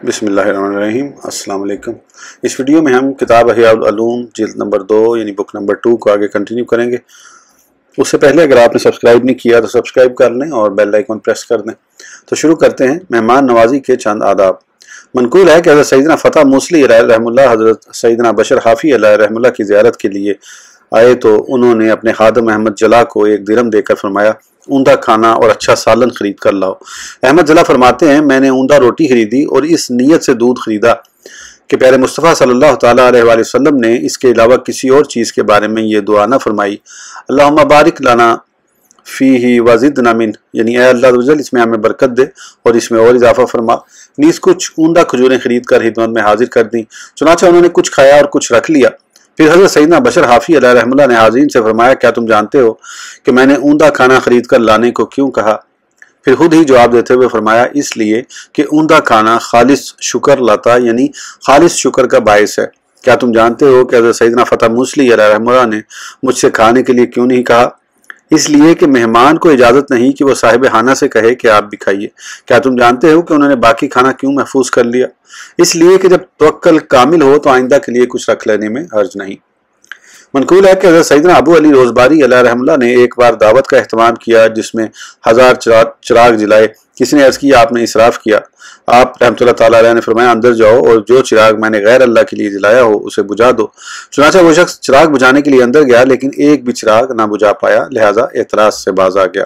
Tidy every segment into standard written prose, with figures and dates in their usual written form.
بسم اللہ الرحمن الرحیم۔ السلام علیکم۔ اس ویڈیو میں ہم کتاب احیاء العلوم جلد نمبر 2 یعنی بک نمبر 2 کو آگے کنٹینیو کریں گے۔ اس سے پہلے اگر آپ نے سبسکرائب نہیں کیا تو سبسکرائب کر لیں اور بیل آئیکن پریس کر دیں۔ تو شروع کرتے ہیں مہمان نوازی کے چند آداب۔ منقول ہے کہ حضرت سیدنا فتح موصلی علیہ رحم اللہ حضرت سیدنا بشر حافی علیہ رحم اللہ کی زیارت کے لیے آئے تو انہوں نے اپنے خادم احمد جلا کو 1 درہم دے کر فرمایا عمدہ کھانا اور اچھا سالن خرید کر لاؤ۔ احمد جلا فرماتے ہیں میں نے عمدہ روٹی خریدی اور اس نیت سے دودھ خریدا کہ پیارے مصطفیٰ صلی اللہ تعالیٰ علیہ وآلہ وسلم نے اس کے علاوہ کسی اور چیز کے بارے میں یہ دعا نہ فرمائی اللہم بارک لنا فیہ وزدنا من، یعنی اے اللہ عز و جل اس میں ہمیں برکت دے اور اس میں اور اضافہ فرما۔ نیز کچھ عمدہ کھجوریں خرید کر خدمت میں حاضر کر دیں۔ چنانچہ انہوں نے کچھ کھایا اور کچھ رکھ لیا۔ پھر حضرت سیدنا بشر حافی علیہ رحم اللہ نے حاضرین سے فرمایا کیا تم جانتے ہو کہ میں نے عمدہ کھانا خرید کر لانے کو کیوں کہا؟ پھر خود ہی جواب دیتے ہوئے فرمایا اس لیے کہ عمدہ کھانا خالص شکر لاتا یعنی خالص شکر کا باعث ہے۔ کیا تم جانتے ہو کہ حضرت سیدنا فتح موصلی علیہ رحم اللہ نے مجھ سے کھانے کے لیے کیوں نہیں کہا؟ اس لیے کہ مہمان کو اجازت نہیں کہ وہ صاحب خانہ سے کہے کہ آپ بھی کھائیے۔ کیا تم جانتے ہو کہ انہوں نے باقی کھانا کیوں محفوظ کر لیا؟ اس لیے کہ جب توکل کامل ہو تو آئندہ کے لیے کچھ رکھ لینے میں حرج نہیں۔ منقول ہے کہ حضرت سیدنا ابو علی روزباری علیہ رحم اللہ نے ایک بار دعوت کا اہتمام کیا جس میں 1000 چراغ جلائے۔ کسی نے عرض کیا آپ نے اسراف کیا۔ آپ رحمۃ اللہ تعالیٰ علیہ نے فرمایا اندر جاؤ اور جو چراغ میں نے غیر اللہ کے لیے جلایا ہو اسے بجھا دو۔ چنانچہ وہ شخص چراغ بجھانے کے لیے اندر گیا لیکن ایک بھی چراغ نہ بجھا پایا، لہٰذا اعتراض سے باز آ گیا۔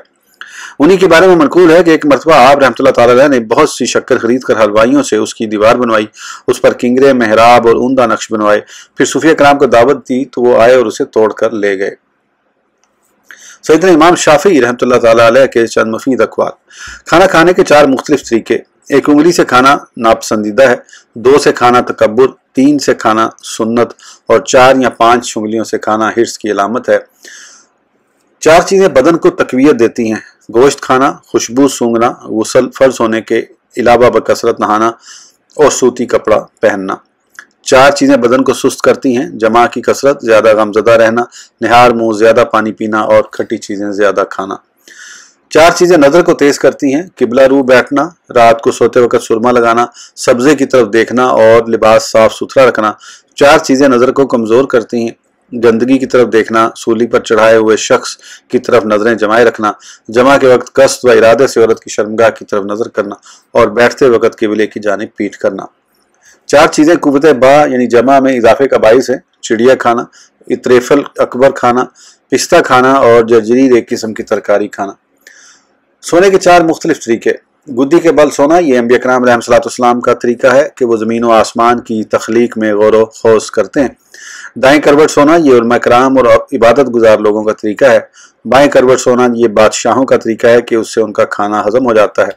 انہی کے بارے میں منقول ہے کہ ایک مرتبہ آپ رحمۃ اللہ تعالیٰ علیہ نے بہت سی شکر خرید کر حلوائیوں سے اس کی دیوار بنوائی، اس پر کنگرے، محراب اور عمدہ نقش بنوائے۔ پھر صوفیہ کرام کو دعوت دی تو وہ آئے اور اسے توڑ کر لے گئے۔ سیدنا امام شافعی رحمۃ اللہ تعالیٰ علیہ کے چند مفید اقوال۔ کھانا کھانے کے 4 مختلف طریقے۔ 1 انگلی سے کھانا ناپسندیدہ ہے، 2 سے کھانا تکبر، 3 سے کھانا سنت اور 4 یا 5 انگلیوں سے کھانا حرص کی علامت ہے۔ 4 چیزیں بدن کو تقویت دیتی ہیں: گوشت کھانا، خوشبو سونگھنا، غسل فرض ہونے کے علاوہ بکثرت نہانا اور سوتی کپڑا پہننا۔ 4 چیزیں بدن کو سست کرتی ہیں: جماع کی کثرت، زیادہ غمزدہ رہنا، نہار منہ، زیادہ پانی پینا اور کھٹی چیزیں زیادہ کھانا۔ 4 چیزیں نظر کو تیز کرتی ہیں: قبلہ رو بیٹھنا، رات کو سوتے وقت سرما لگانا، سبزے کی طرف دیکھنا اور لباس صاف ستھرا رکھنا۔ 4 چیزیں نظر کو کمزور کرتی ہیں: گندگی کی طرف دیکھنا، سولی پر چڑھائے ہوئے شخص کی طرف نظریں جمائے رکھنا، جمع کے وقت قصد و ارادے سے عورت کی شرمگاہ کی طرف نظر کرنا اور بیٹھتے وقت قبلے کی جانب پیٹھ کرنا۔ 4 چیزیں قوت با یعنی جمع میں اضافے کا باعث ہیں: چڑیا کھانا، اطریفل اکبر کھانا، پستہ کھانا اور جرجریر ایک قسم کی ترکاری کھانا۔ سونے کے 4 مختلف طریقے۔ گدی کے بل سونا، یہ انبیاء کرام علیہ السلام کا طریقہ ہے کہ وہ زمین و آسمان کی تخلیق میں غور و خوض کرتے ہیں۔ دائیں کروٹ سونا، یہ علماء کرام اور عبادت گزار لوگوں کا طریقہ ہے۔ بائیں کروٹ سونا یہ بادشاہوں کا طریقہ ہے کہ اس سے ان کا کھانا ہضم ہو جاتا ہے،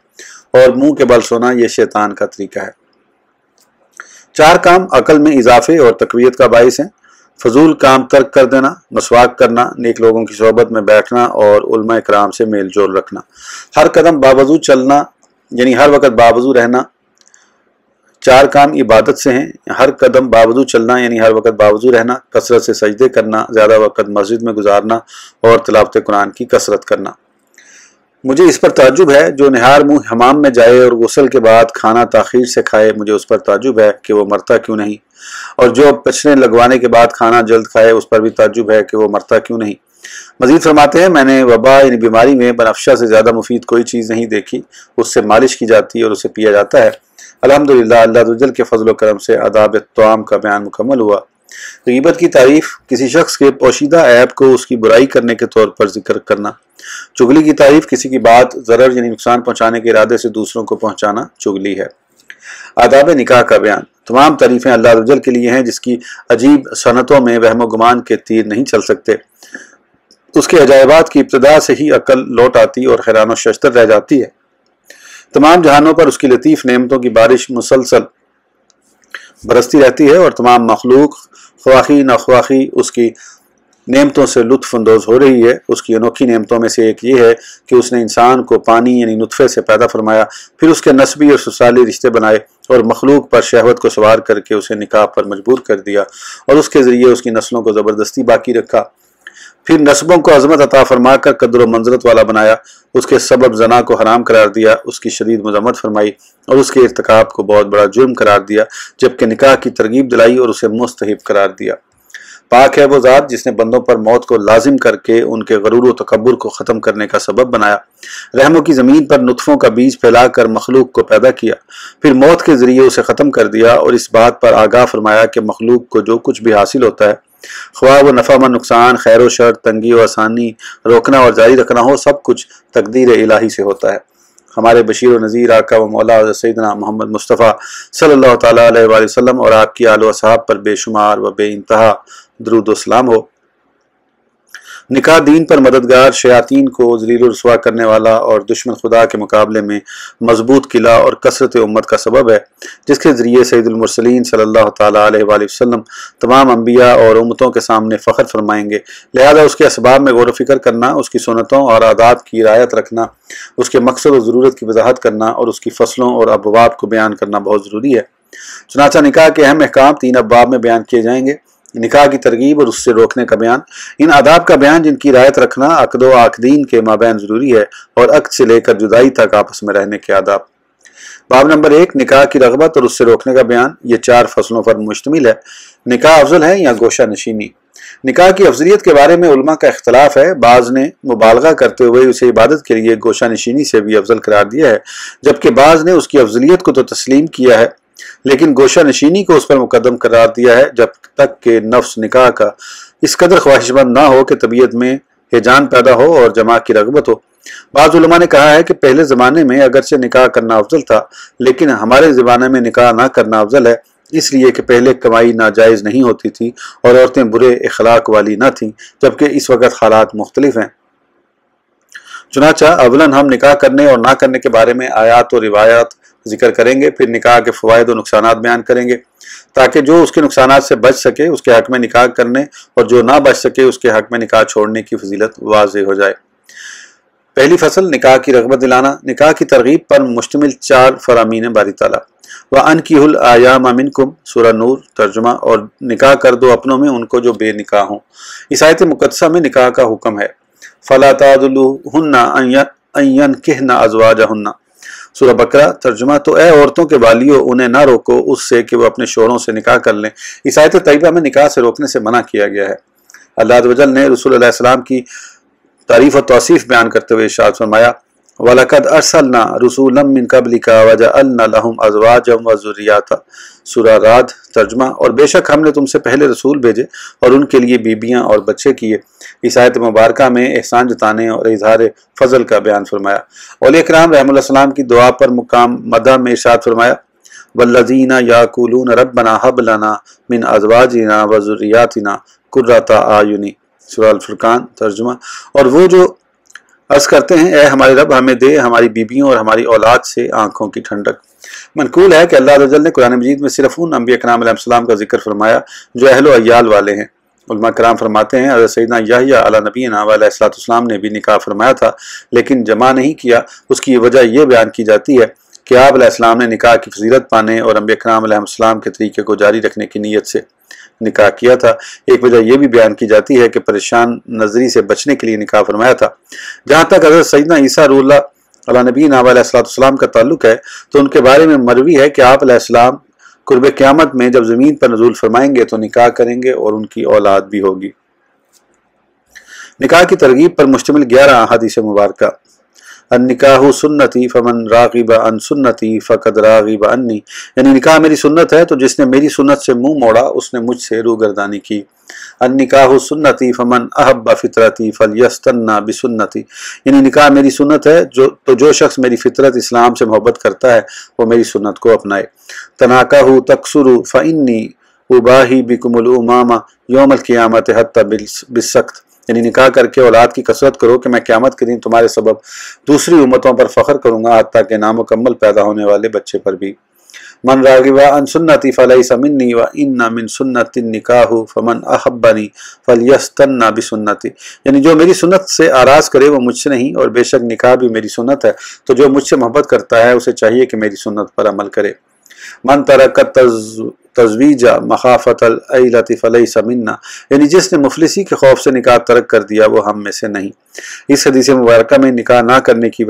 اور منہ کے بل سونا یہ شیطان کا طریقہ ہے۔ 4 کام عقل میں اضافے اور تقویت کا باعث ہیں: فضول کام ترک کر دینا، مسواک کرنا، نیک لوگوں کی صحبت میں بیٹھنا اور علماء کرام سے میل جول رکھنا۔ ہر قدم باوضو چلنا یعنی ہر وقت باوضو رہنا۔ 4 کام عبادت سے ہیں: ہر قدم باوضو چلنا یعنی ہر وقت باوضو رہنا، کثرت سے سجدے کرنا، زیادہ وقت مسجد میں گزارنا اور تلاوت قرآن کی کثرت کرنا۔ مجھے اس پر تعجب ہے جو نہار منہ حمام میں جائے اور غسل کے بعد کھانا تاخیر سے کھائے، مجھے اس پر تعجب ہے کہ وہ مرتا کیوں نہیں، اور جو پچھنے لگوانے کے بعد کھانا جلد کھائے اس پر بھی تعجب ہے کہ وہ مرتا کیوں نہیں۔ مزید فرماتے ہیں میں نے وبا یعنی بیماری میں بنفشہ سے زیادہ مفید کوئی چیز نہیں دیکھی، اس سے مالش کی جاتی ہے اور اسے پیا جاتا ہے۔ الحمدللہ اللہ عز و جل کے فضل و کرم سے آداب طعام کا بیان مکمل ہوا۔ غیبت کی تعریف، کسی شخص کے پوشیدہ عیب کو اس کی برائی کرنے کے طور پر ذکر کرنا۔ چغلی کی تعریف، کسی کی بات ضرر یعنی نقصان پہنچانے کے ارادے سے دوسروں کو پہنچانا چغلی ہے۔ آداب نکاح کا بیان، تمام تعریفیں اللہ عز و جل کے لیے ہیں جس کی عجیب صنعتوں میں وہم و گمان کے تیر نہیں چل سکتے۔ اس کے عجائبات کی ابتدا سے ہی عقل لوٹ آتی اور حیران و ششدر رہ جاتی ہے۔ تمام جہانوں پر اس کی لطیف نعمتوں کی بارش مسلسل برستی رہتی ہے اور تمام مخلوق خواہی ناخواہی اس کی نعمتوں سے لطف اندوز ہو رہی ہے۔ اس کی انوکھی نعمتوں میں سے ایک یہ ہے کہ اس نے انسان کو پانی یعنی نطفے سے پیدا فرمایا، پھر اس کے نسبی اور سسرالی رشتے بنائے اور مخلوق پر شہوت کو سوار کر کے اسے نکاح پر مجبور کر دیا اور اس کے ذریعے اس کی نسلوں کو زبردستی باقی رکھا۔ پھر نسبوں کو عظمت عطا فرما کر قدر و منزلت والا بنایا، اس کے سبب زنا کو حرام قرار دیا، اس کی شدید مذمت فرمائی اور اس کے ارتکاب کو بہت بڑا جرم قرار دیا، جبکہ نکاح کی ترغیب دلائی اور اسے مستحب قرار دیا۔ پاک ہے وہ ذات جس نے بندوں پر موت کو لازم کر کے ان کے غرور و تکبر کو ختم کرنے کا سبب بنایا، رحموں کی زمین پر نطفوں کا بیج پھیلا کر مخلوق کو پیدا کیا، پھر موت کے ذریعے اسے ختم کر دیا اور اس بات پر آگاہ فرمایا کہ مخلوق کو جو کچھ بھی حاصل ہوتا ہے، خواہ وہ نفع و نقصان، خیر و شر، تنگی و آسانی، روکنا اور جاری رکھنا ہو، سب کچھ تقدیر الہی سے ہوتا ہے۔ ہمارے بشیر و نذیر آقا و مولا حضرت سیدنا محمد مصطفیٰ صلی اللہ تعالیٰ علیہ وآلہ وسلم اور آپ کی آل و اصحاب پر بے شمار و بے انتہا درود و سلام ہو۔ نکاح دین پر مددگار، شیاطین کو ذلیل و رسوا کرنے والا اور دشمن خدا کے مقابلے میں مضبوط قلعہ اور کثرت امت کا سبب ہے، جس کے ذریعے سید المرسلین صلی اللہ تعالیٰ علیہ وآلہ وسلم تمام انبیاء اور امتوں کے سامنے فخر فرمائیں گے۔ لہذا اس کے اسباب میں غور و فکر کرنا، اس کی سنتوں اور عادات کی رعایت رکھنا، اس کے مقصد و ضرورت کی وضاحت کرنا اور اس کی فصلوں اور ابواب کو بیان کرنا بہت ضروری ہے۔ چنانچہ نکاح کے اہم احکام 3 ابواب میں بیان کیے جائیں گے: نکاح کی ترغیب اور اس سے روکنے کا بیان، ان آداب کا بیان جن کی رعایت رکھنا عقد و عاقدین کے مابین ضروری ہے، اور عقد سے لے کر جدائی تک آپس میں رہنے کے آداب۔ باب نمبر 1، نکاح کی رغبت اور اس سے روکنے کا بیان، یہ 4 فصلوں پر مشتمل ہے۔ نکاح افضل ہے یا گوشہ نشینی؟ نکاح کی افضلیت کے بارے میں علماء کا اختلاف ہے۔ بعض نے مبالغہ کرتے ہوئے اسے عبادت کے لیے گوشہ نشینی سے بھی افضل قرار دیا ہے، جبکہ بعض نے اس کی افضلیت کو تو تسلیم کیا ہے لیکن گوشہ نشینی کو اس پر مقدم قرار دیا ہے جب تک کہ نفس نکاح کا اس قدر خواہش مند نہ ہو کہ طبیعت میں ہیجان پیدا ہو اور جماع کی رغبت ہو۔ بعض علماء نے کہا ہے کہ پہلے زمانے میں اگرچہ نکاح کرنا افضل تھا، لیکن ہمارے زمانے میں نکاح نہ کرنا افضل ہے، اس لیے کہ پہلے کمائی ناجائز نہیں ہوتی تھی اور عورتیں برے اخلاق والی نہ تھیں، جبکہ اس وقت حالات مختلف ہیں۔ چنانچہ اولاً ہم نکاح کرنے اور نہ کرنے کے بارے میں آیات و روایات ذکر کریں گے، پھر نکاح کے فوائد و نقصانات بیان کریں گے تاکہ جو اس کے نقصانات سے بچ سکے اس کے حق میں نکاح کرنے اور جو نہ بچ سکے اس کے حق میں نکاح چھوڑنے کی فضیلت واضح ہو جائے۔ پہلی فصل، نکاح کی رغبت دلانا۔ نکاح کی ترغیب پر مشتمل 4 فرامین باری تعالیٰ۔ وَأَنْكِحُوا الْأَيَامَ مِنْكُمْ، سورہ نور ترجمہ، اور نکاح کر دو اپنوں میں ان کو جو بے نکاح ہوں۔ اس آیت مقدسہ میں نکاح کا حکم ہے۔ فَلَا تَعْضُلُوهُنَّ أَن يَنكِحْنَ أَزْوَاجَهُنَّ، سورہ بقرہ ترجمہ، تو اے عورتوں کے والیوں انہیں نہ روکو اس سے کہ وہ اپنے شوہروں سے نکاح کر لیں۔ اس آیت طیبہ میں نکاح سے روکنے سے منع کیا گیا ہے۔ اللہ عز و جل نے رسول اللہ علیہ السلام کی تعریف و توصیف بیان کرتے ہوئے ارشاد فرمایا، وَلَقَدْ أَرْسَلْنَا رُسُولًا مِّن قَبْلِكَ وَجَعَلْنَا لَهُمْ أَزْوَاجًا وَذُرِّيَّةً، سورہ رعد ترجمہ، اور بے شک ہم نے تم سے پہلے رسول بھیجے اور ان کے لیے بیبیاں اور بچے کیے۔ اس آیت مبارکہ میں احسان جتانے اور اظہار فضل کا بیان فرمایا۔ اولیاء کرام رحمۃ اللہ السلام کی دعا پر مقام مدح میں ارشاد فرمایا، وَالَّذِينَ يَقُولُونَ رَبَّنَا هَبْ لَنَا مِنْ أَزْوَاجِنَا وَذُرِّيَّاتِنَا قُرَّةَ أَعْيُنٍ، سورہ الفرقان ترجمہ، اور وہ جو عرض کرتے ہیں اے ہمارے رب ہمیں دے ہماری بیبیوں اور ہماری اولاد سے آنکھوں کی ٹھنڈک۔ منقول ہے کہ اللہ عز و جل نے قرآن مجید میں صرف ان انبیاء کرام علیہ السلام کا ذکر فرمایا جو اہل و عیال والے ہیں۔ علماء کرام فرماتے ہیں حضرت سیدنا یحییٰ علیہ نبینا علیہ السلام نے بھی نکاح فرمایا تھا لیکن جمع نہیں کیا۔ اس کی وجہ یہ بیان کی جاتی ہے کہ آپ علیہ السلام نے نکاح کی فضیلت پانے اور انبیاء کرام علیہ السلام کے طریقے کو جاری رکھنے کی نیت سے نکاح کیا تھا۔ ایک وجہ یہ بھی بیان کی جاتی ہے کہ پریشان نظری سے بچنے کے لیے نکاح فرمایا تھا۔ جہاں تک حضرت سیدنا عیسیٰ روح اللہ علیہ نبینا علیہ السلام کا تعلق ہے تو ان کے بارے میں مروی ہے کہ آپ علیہ السلام قرب قیامت میں جب زمین پر نزول فرمائیں گے تو نکاح کریں گے اور ان کی اولاد بھی ہوگی۔ نکاح کی ترغیب پر مشتمل 11 احادیث مبارکہ۔ النکاح سنتی فمن راغب عن سنتی فقد راغب عنی، یعنی نکاح میری سنت ہے تو جس نے میری سنت سے منہ موڑا اس نے مجھ سے روگردانی کی۔ النکاح سنتی فمن احب فطرتی فلیستنی بسنتی، یعنی نکاح میری سنت ہے جو شخص میری فطرت اسلام سے محبت کرتا ہے وہ میری سنت کو اپنائے۔ تناکحوا تکثروا فانی اباہی بکم الامام یوم القیامت حتی بالسکت، یعنی نکاح کر کے اولاد کی کثرت کرو کہ میں قیامت کے دن تمہارے سبب دوسری امتوں پر فخر کروں گا حتیٰ کہ نامکمل پیدا ہونے والے بچے پر بھی۔ من راغب عن سنتی فلیس منی وان من سنت النکاح فمن احبنی فلیستنی بسنتی، یعنی جو میری سنت سے آراز کرے وہ مجھ سے نہیں، اور بے شک نکاح بھی میری سنت ہے تو جو مجھ سے محبت کرتا ہے اسے چاہیے کہ میری سنت پر عمل کرے۔ من ترک तज़वीजा मखाफ़त अल-अइलति फ़लैसा मिन्ना, यानी जिसने मुफलिसी के खौफ से निकाह तर्क कर दिया वो हम में से नहीं। इस हदीस मुबारका में निकाह ना करने की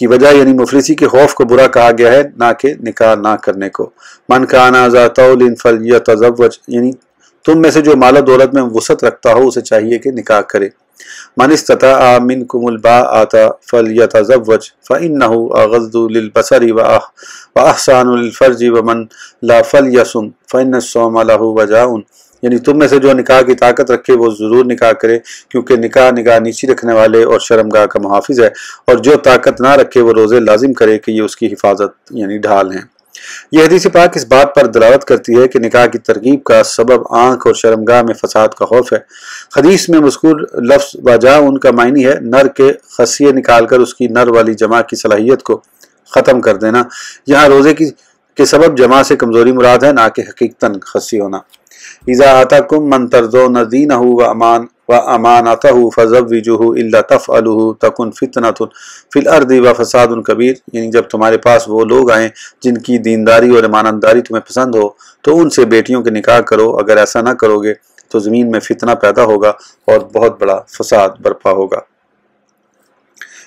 वजह यानी मुफलिसी के खौफ को बुरा कहा गया है, ना कि निकाह ना करने को। मन काना ज़ा तौलिन फ़ल्यतज़व्वज, यानी तुम में से जो माल दौलत में वसअत रखता हो उसे चाहिए कि निकाह करे। मन इस्तताअ मिनकुमुल बाअता फ़ल्यतज़व्वज फ़इन्नहु अग़ज़्ज़ु लिलबसरि व अहसानु लिलफ़र्जि व मन ला फ़ल्यसुम फ़इन्नस्सौम लहु वजाउन, यानी तुम में से जो निकाह की ताकत रखे वो ज़रूर निकाह करे, क्योंकि निकाह निगाह नीची रखने वाले और शर्मगाह का मुहाफ़िज़ है, और जो ताकत ना रखे वो रोज़े लाजिम करे कि ये उसकी हिफाजत यानी ढाल हैं। यह हदीस पाक इस बात पर दलालत करती है कि निकाह की तरगीब का सबब आँख और शर्मगाह में फसाद का खौफ है। हदीस में मज़कूर लफ्ज़ वजा उनका मायनी है नर के खसिये निकाल कर उसकी नर वाली जमा की सलाहियत को ख़त्म कर देना। यहाँ रोज़े के सबब जमा से कमज़ोरी मुराद है, ना कि हकीकतन खसी होना। इज़ा आताकुम मन तर्ज़ौना दीनहु व अमानतहु फ़ज़व्विजुहु इल्ला तफ़अलुहु तकुन फ़ितनतुन फ़िल अर्दि व फ़सादुन कबीर, यानी जब तुम्हारे पास वो लोग आएँ जिनकी दीनदारी और ईमानदारी तुम्हें पसंद हो तो उनसे बेटियों के निकाह करो, अगर ऐसा ना करोगे तो ज़मीन में फितना पैदा होगा और बहुत बड़ा फ़साद बर्पा होगा।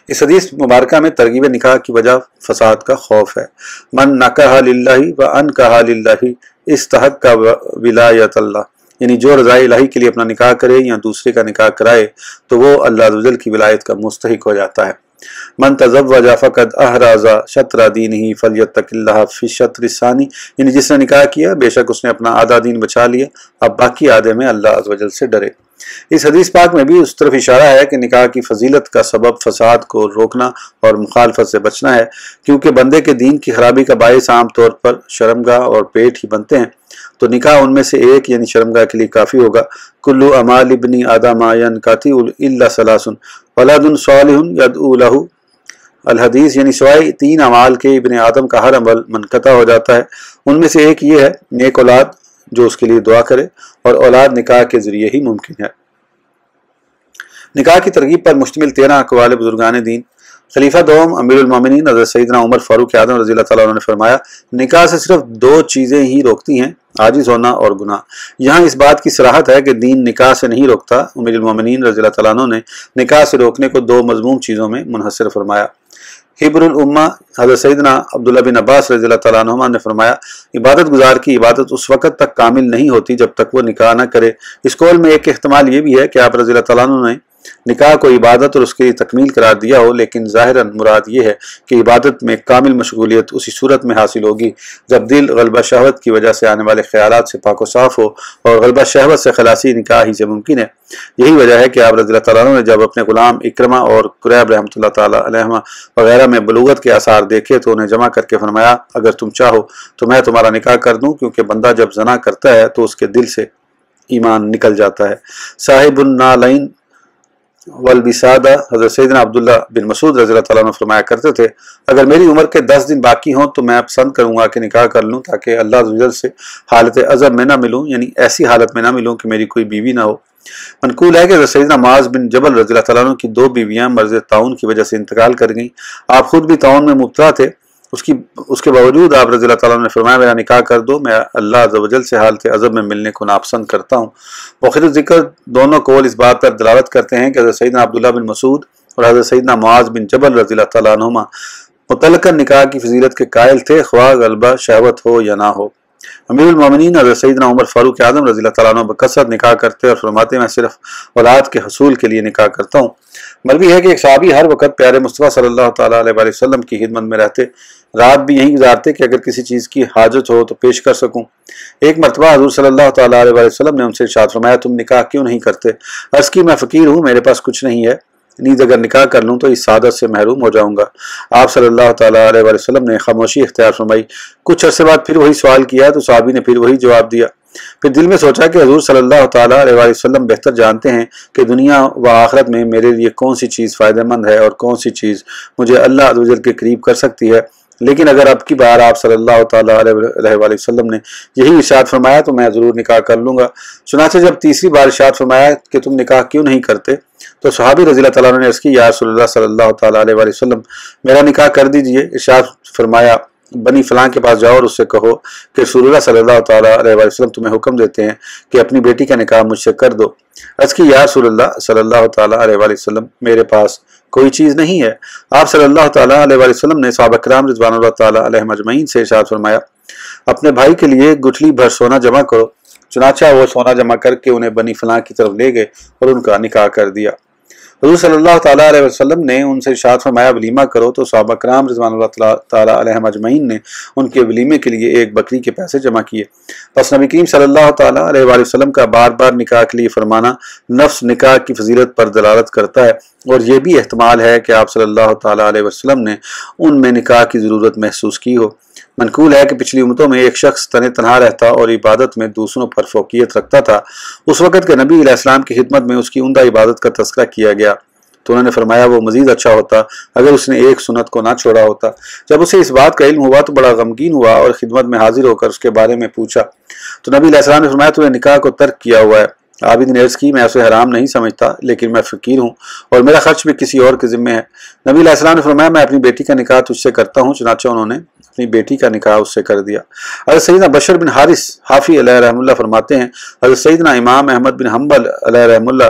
इस हदीस मुबारका में तरगीब निकाह की वजह फसाद का खौफ है। मन नकाहा लिल्लाहि व अनकाहा लिल्लाहि इस्तहक्का विलायत अल्लाह, यानी जो रज़ाए इलाही के लिए अपना निकाह करे या दूसरे का निकाह कराए तो वो अल्लाह अज़्ज़ व जल की विलायत का मुस्तहिक हो जाता है। मन तज़व्वजा फ़क़द अहराज़ा शत्रा दीनिही फ़ल्यत्तक़िल्लाह फ़ी शत्रि सानी, यानी जिसने निकाह किया बेशक उसने अपना आधा दीन बचा लिया, अब बाकी आधे में अल्लाह अज़्ज़ व जल से डरे। इस हदीस पाक में भी उस तरफ इशारा है कि निकाह की फजीलत का सबब फसाद को रोकना और मुखालफत से बचना है, क्योंकि बंदे के दीन की खराबी का बायस आम तौर पर शर्मगाह और पेट ही बनते हैं, तो निकाह उनमें से एक यानी शर्मगाह के लिए काफ़ी होगा। कुल्लु अमाल इब्नी आदम यनक़तिउ इल्ला सलासुन वलदुन सालिहुन यदउ लहु अल हदीस, यानी सिवाय 3 अमाल के इब्ने आदम का हर अमल मनक़ता हो जाता है। उनमें से एक ये है नेक औलाद जो उसके लिए दुआ करे, और औलाद निकाह के ज़रिए ही मुमकिन है। निकाह की तरगीब पर मुश्तमिल 13 अक़वाल बुज़ुर्गान दीन। खलीफा दोम अमीरुल मोमिनीन हज़रत सैयदना उमर फारूक आज़म रज़ी अल्लाह तआला अन्हु ने फरमाया, निकाह से सिर्फ 2 चीज़ें ही रोकती हैं, आजिज़ होना और गुनाह। यहाँ इस बात की सराहत है कि दीन निकाह से नहीं रोकता। अमीरुल मोमिनीन रज़ी अल्लाह तआला अन्हु ने निकाह से रोकने को 2 मज़मूम चीज़ों में मुनहसर फरमाया। हिब्रुल उम्मा हज़रत सैयदना अब्दुल्लाह बिन अब्बास रज़ी अल्लाह तआला अन्हुमा ने फरमाया, इबादत गुजार की इबादत उस वक़्त तक कामिल नहीं होती जब तक वो निकाह न करे। इस कौल में एक एहतमाल ये भी है कि आप रज़ी अल्लाह तआला अन्हु ने निकाह को इबादत और उसके लिए तकमील करार दिया हो, लेकिन ज़ाहिरन मुराद ये है कि इबादत में कामिल मशगूलियत उसी सूरत में हासिल होगी जब दिल गलबा शहवत की वजह से आने वाले ख्यालात से पाक व साफ़ हो, और गलबा शहवत से खलासी निकाह ही से मुमकिन है। यही वजह है कि आप रज़ी अल्लाह तआला अन्हु ने जब अपने गुलाम इक्रमा और कुरैब रहमतुल्लाह तआला अलैहिमा वगैरह में बलूगत के आसार देखे तो उन्हें जमा करके फरमाया, अगर तुम चाहो तो मैं तुम्हारा निकाह कर दूँ, क्योंकि बंदा जब ज़ना करता है तो उसके दिल से ईमान निकल जाता है। साहिबुन नालैन वल बिसादा हज़रत सैयदना अब्दुल्ला बिन मसूद रज़ी अल्लाह तआला अन्हु फरमाया करते थे, अगर मेरी उम्र के 10 दिन बाकी हों तो मैं पसंद करूँगा कि निकाह कर लूँ, ताकि अल्लाह अज़्ज़ व जल से हालत अज़ब में ना मिलूँ, यानी ऐसी हालत में ना मिलूँ कि मेरी कोई बीवी ना हो। मनकूल है कि हज़रत सैयदना मुआज़ बिन जबल रज़ी अल्लाह तआला अन्हु की 2 बीवियाँ मर्ज़ ताउन की वजह से इंतकाल कर गईं। आप खुद भी ताउन में मुब्तला थे, उसके बावजूद आप रज़ी अल्लाह तआला अन्हु ने फरमाया, मेरा निकाह कर दो, मैं अल्लाह अज़्ज़ व जल से हालत अज़ब में मिलने को नापसंद करता हूँ। वक़ील ज़िक्र दोनों कौल इस बात पर दलालत करते हैं कि हज़रत सैयदना अब्दुल्लाह बिन मसूद और हज़रत सैयदना मुआज़ बिन जबल रज़ी अल्लाह तआला अन्हुमा मुतल्लक़न निकाह की फजीलत के कायल थे, ख्वाह गलबा शहवत हो या ना हो। अमीरुल मोमिनीन हज़रत सैयदना उमर फारूक आज़म रज़ी अल्लाह तआला अन्हु बकसरत निकाह करते और फरमाते, मैं सिर्फ औलाद के हसूल के लिए निकाह करता हूँ। मरवी है कि एक सहाबी हर वक्त प्यारे मुस्तफ़ा सल्लल्लाहु तआला अलैहि वसल्लम की खिदमत में रहते, रात भी यहीं गुजारते कि अगर किसी चीज़ की हाजत हो तो पेश कर सकूँ। एक मरतबा हुज़ूर सल्लल्लाहु तआला अलैहि वसल्लम ने उनसे इरशाद फरमाया, तुम निकाह क्यों नहीं करते? अर्ज़ की, मैं फ़कीर हूँ, मेरे पास कुछ नहीं है, नीज़ अगर निकाह कर लूँ तो इस सादत से महरूम हो जाऊँगा। आप सल्लल्लाहु तआला अलैहि वसल्लम ने खामोशी इख्तियार फरमाई। कुछ अरसे बाद फिर वही सवाल किया तो सहाबी ने फिर वही जवाब दिया। फिर दिल में सोचा कि हुज़ूर सल्लल्लाहु तआला अलैहि वसल्लम बेहतर जानते हैं कि दुनिया व आखिरत में मेरे लिए कौन सी चीज़ फ़ायदेमंद है और कौन सी चीज़ मुझे अल्लाह अज़्ज़ व जल के करीब कर सकती है। लेकिन अगर अब की बार आप सल्लल्लाहु तआला अलैहि वसल्लम ने यही इरशाद फरमाया तो मैं ज़रूर निकाह कर लूँगा। चुनांचे जब तीसरी बार इरशाद फरमाया कि तुम निकाह क्यों नहीं करते, तो सहाबी रज़ी अल्लाह तआला ने अर्ज़ की, या रसूलल्लाह सल्लल्लाहु तआला अलैहि वसल्लम, मेरा निकाह कर दीजिए। इरशाद फरमाया, बनी फलां के पास जाओ और उससे कहो कि रसूलुल्लाह सल्लल्लाहु ताला अलैहि वसल्लम तुम्हें हुक्म देते हैं कि अपनी बेटी का निकाह मुझसे कर दो। अर्ज़ की या रसूलुल्लाह सल्लल्लाहु ताला अलैहि वसल्लम, मेरे पास कोई चीज़ नहीं है। आप सल्लल्लाहु ताला अलैहि वसल्लम ने सहाबा किराम रिज़वानुल्लाह ताला अलैहिम अजमईन से इरशाद फरमाया, अपने भाई के लिए गुठली भर सोना जमा करो। चुनाचा वो सोना जमा करके उन्हें बनी फलां की तरफ ले गए और उनका निकाह कर दिया। हुज़ूर सल्लल्लाहु ताला अलैहि वसल्लम ने उनसे इरशाद फरमाया वलीमा करो, तो सहाबा किराम रिज़वानुल्लाह ताला अलैहिम अजमईन ने उनके वलीमे के लिए एक बकरी के पैसे जमा किए। बस नबी करीम सल्लल्लाहु ताला अलैहि वसल्लम का बार बार निकाह के लिए फरमाना नफ्स निकाह की फजीलत पर दलालत करता है, और ये भी एहतमाल है कि आप सल्लल्लाहु ताला अलैहि वसल्लम ने उनमें निकाह की ज़रूरत महसूस की हो। मनकूल है कि पिछली उम्मतों में एक शख्स तने तनहा रहता और इबादत में दूसरों पर फौकियत रखता था। उस वक़्त के नबी अलैहिस्सलाम की खिदमत में उसकी उम्दा इबादत का तज़किरा किया गया, तो उन्होंने फरमाया वो मजीद अच्छा होता अगर उसने एक सुन्नत को ना छोड़ा होता। जब उसे इस बात का इल्म हुआ तो बड़ा गमगीन हुआ और खिदमत में हाजिर होकर उसके बारे में पूछा, तो नबी अलैहिस्सलाम ने फरमाया तूने निकाह को तर्क किया हुआ है। आबिद ने अर्ज़ की मैं उसे हराम नहीं समझता, लेकिन मैं फ़कीर हूँ और मेरा खर्च भी किसी और के ज़िम्मे है। नबी अलैहिस्सलाम ने फरमाया मैं अपनी बेटी का निकाह तुझसे करता हूँ। चुनांचे उन्होंने अपनी बेटी का निकाह उससे कर दिया। हज़रत सैयदना बशर बिन हारिस हाफ़ी अलैहि रहमतुल्लाह फरमाते हैं, हज़रत सैयदना इमाम अहमद बिन हम्बल अलैहि रहमतुल्लाह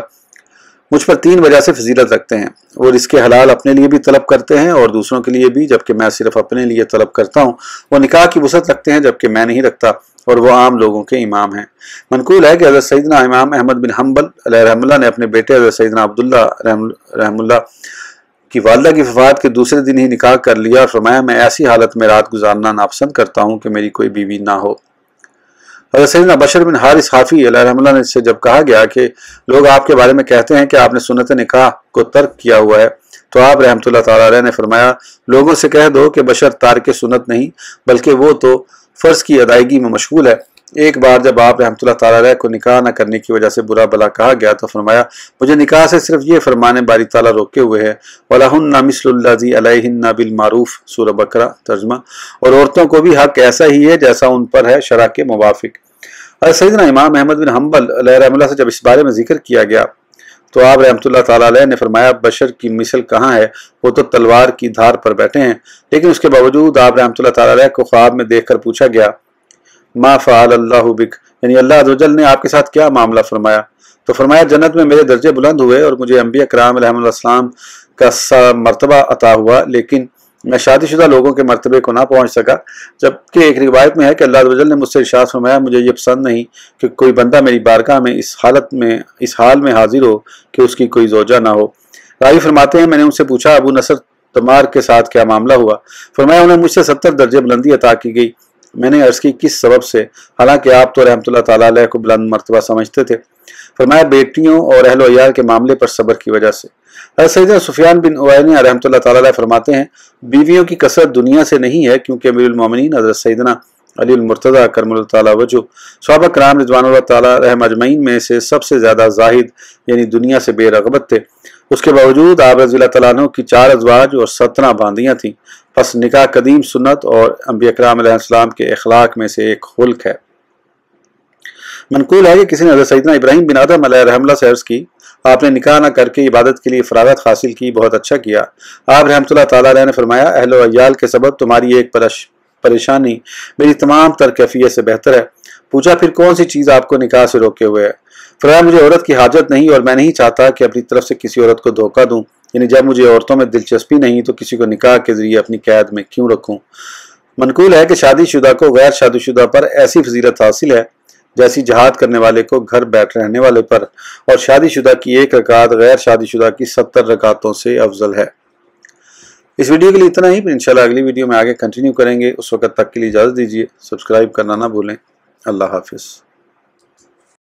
मुझ पर 3 वजह से फजीलत रखते हैं। वो रिज़्क़ हलाल अपने लिए भी तलब करते हैं और दूसरों के लिए भी, जबकि मैं सिर्फ अपने लिए तलब करता हूँ। वो निकाह की वसअत रखते हैं जबकि मैं नहीं रखता, और वो आम लोगों के इमाम हैं। मनकूल है कि हज़रत सैयदना इमाम अहमद बिन हम्बल अलैहि रहमतुल्लाह ने अपने बेटे हज़रत सैयदना अब्दुल्लाह रहमतुल्लाह की वालिदा की वफ़ात के दूसरे दिन ही निकाह कर लिया और फरमाया मैं ऐसी हालत में रात गुजारना नापसंद करता हूँ कि मेरी कोई बीवी ना हो। हज़रत सैयदना बशर बिन हारिस हाफ़ी अलैहि रहमतुल्लाह ने से जब कहा गया कि लोग आपके बारे में कहते हैं कि आपने सुन्नत निकाह को तर्क किया हुआ है, तो आप रहमतुल्लाह ताला अलैहि ने फरमाया लोगों से कह दो कि बशर तारिक सुन्नत नहीं बल्कि वो तो फ़र्ज़ की अदायगी में मशगूल है। एक बार जब आप रहमतुल्लाह ताला अलैहि को निकाह न करने की वजह से बुरा भला कहा गया तो फरमाया मुझे निकाह से सिर्फ ये फरमाने बारी ताला रोके हुए है, वलहुन्ना मिस्लुल्लज़ी अलैहिन्ना बिल मारूफ, सूरह बकरा तर्जुमा, और औरतों को भी हक ऐसा ही है जैसा उन पर है शरअ के मुवाफिक। सैयदना इमाम अहमद बिन हम्बल अलैहि रहमतुल्लाह से जब इस बारे में जिक्र किया गया तो आप रहमतुल्लाह ताला अलैहि ने फरमाया बशर की मिसल कहाँ है, वो तो तलवार की धार पर बैठे हैं। लेकिन उसके बावजूद आप रहमतुल्लाह ताला अलैहि को ख्वाब में देखकर पूछा गया मा फ़अल अल्लाहु बिक, यानी अल्लाह अज़्ज़ व जल ने आपके साथ क्या मामला फरमाया। तो फरमाया जन्नत में मेरे दर्जे बुलंद हुए और मुझे अंबिया किराम अलैहिस्सलाम का मर्तबा अता हुआ, लेकिन मैं शादीशुदा लोगों के मर्तबे को ना पहुँच सका। जबकि एक रिवायत में है कि अल्लाह अज़्ज़ व जल ने मुझसे इरशाद फरमाया मुझे ये पसंद नहीं कि कोई बंदा मेरी बारगाह में इस हाल में हाजिर हो कि उसकी कोई ज़ौजा ना हो। रावी फरमाते हैं मैंने उनसे पूछा अबू नसर तमार के साथ क्या मामला हुआ। फरमाया उन्हें मुझसे 70 दर्जे बुलंदी अता की गई। मैंने अर्ज़ की किस सबब से, हालांकि आप तो रहमतुल्लाह ताला अलैहि को बुलंद मर्तबा समझते थे। फरमाया बेटियों और अहल व इयाल के मामले पर सब्र की वजह से। सैयदना सुफियान बिन उवैना रहमतुल्लाह ताला अलैहि फरमाते हैं बीवियों की कसरत दुनिया से नहीं है, क्योंकि अमीरुल मोमिनीन हज़रत सैयदना अली मुर्तज़ा करमुल्लाह ताला वजह सहाबा किराम रिज़वानुल्लाह ताला अलैहिम अजमईन में से सबसे ज़्यादा ज़ाहिद यानी दुनिया से बेरग़बत थे। उसके बावजूद आप रज़ियल्लाहु ताला अन्हु की 4 अज़वाज और 17 बांदियाँ थीं। बस निकाह कदीम सुन्नत और अंबिया किराम अलैहिस्सलाम के अखलाक में से एक खुल्क है। मनकूल है कि किसी ने हज़रत सैयदना इब्राहीम बिन आदम अलैहि रहमतुल्लाह से अर्ज़ की आपने निकाह न करके इबादत के लिए फरागत हासिल की, बहुत अच्छा किया। आप रहमतुल्लाह ताला अलैहि ने फरमाया अहल व इयाल के सबब तुम्हारी एक परेशानी मेरी तमाम तर कैफियत से बेहतर है। पूछा फिर कौन सी चीज़ आपको निकाह से रोके हुए है। फरमाया मुझे औरत की हाजत नहीं और मैं नहीं चाहता कि अपनी तरफ से किसी औरत को धोखा दूं, यानी जब मुझे औरतों में दिलचस्पी नहीं तो किसी को निकाह के जरिए अपनी कैद में क्यों रखूं। मनकूल है कि शादीशुदा को गैर शादीशुदा पर ऐसी फजीलत हासिल है जैसी जहाद करने वाले को घर बैठ रहने वाले पर, और शादीशुदा की 1 रकात गैर शादीशुदा की 70 रकातों से अफजल है। इस वीडियो के लिए इतना ही, इंशाल्लाह अगली वीडियो में आगे कंटिन्यू करेंगे। उस वक्त तक के लिए इजाज़त दीजिए। सब्सक्राइब करना ना भूलें। अल्लाह हाफिज़।